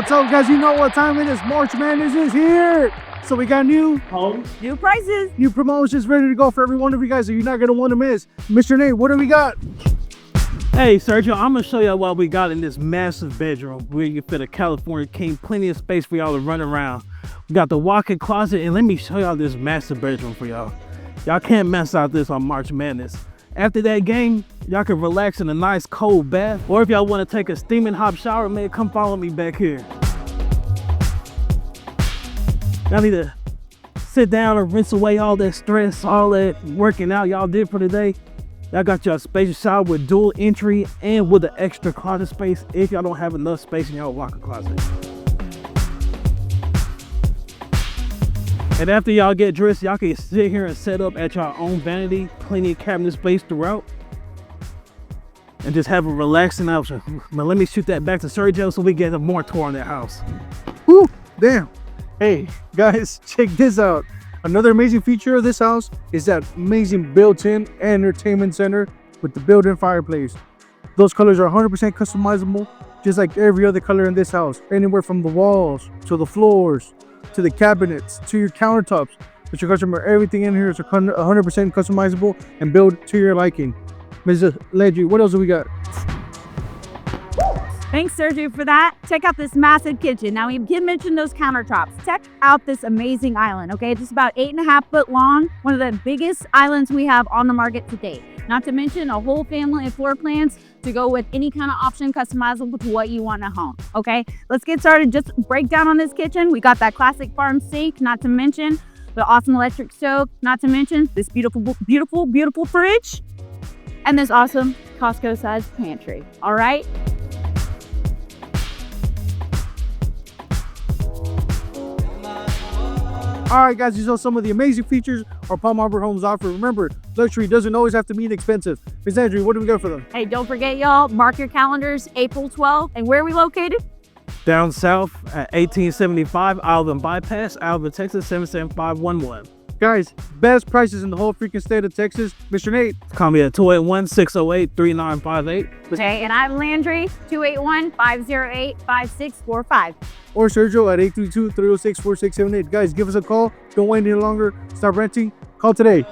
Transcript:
What's up, guys? You know what time it is. March Madness is here. So we got new homes, new prices, new promotions ready to go for every one of you guys that you're not going to want to miss. Mr. Nate, what do we got? Hey Sergio, I'm gonna show y'all what we got in this massive bedroom where you can fit a California king, plenty of space for y'all to run around. We got the walk-in closet, and let me show y'all this massive bedroom for y'all. Y'all can't mess out this on March Madness. After that game, y'all can relax in a nice cold bath, or if y'all want to take a steaming hot shower, man, come follow me back here. Y'all need to sit down and rinse away all that stress, all that working out y'all did for the day. Y'all got your spacious shower with dual entry and with an extra closet space if y'all don't have enough space in y'all walk-in closet. And after y'all get dressed, y'all can sit here and set up at your own vanity, plenty of cabinet space throughout, and just have a relaxing option. But let me shoot that back to Sergio so we get a more tour on that house. Woo, damn. Hey, guys, check this out. Another amazing feature of this house is that amazing built-in entertainment center with the built-in fireplace. Those colors are 100% customizable, just like every other color in this house. Anywhere from the walls, to the floors, to the cabinets, to your countertops. But your customer, everything in here is 100% customizable and built to your liking. Mrs. Landry, what else do we got? Thanks, Sergio, for that. Check out this massive kitchen. Now, we did mention those countertops. Check out this amazing island, okay? It's about 8.5 foot long, one of the biggest islands we have on the market today. Not to mention a whole family of floor plans to go with any kind of option customizable to what you want in a home, okay? Let's get started. Just break down on this kitchen. We got that classic farm sink, not to mention the awesome electric stove, not to mention this beautiful, beautiful, beautiful fridge, and this awesome Costco-sized pantry, all right? All right, guys, these are some of the amazing features our Palm Harbor homes offer. Remember, luxury doesn't always have to mean expensive. Ms. Andrew, what do we got for them? Hey, don't forget, y'all, mark your calendars, April 12th. And where are we located? Down south at 1875 Alvin Bypass, Alvin, Texas, 77511. Guys, best prices in the whole freaking state of Texas. Mr. Nate. Call me at 281-608-3958. Okay, and I'm Landry, 281-508-5645. Or Sergio at 832-306-4678. Guys, give us a call. Don't wait any longer. Stop renting. Call today.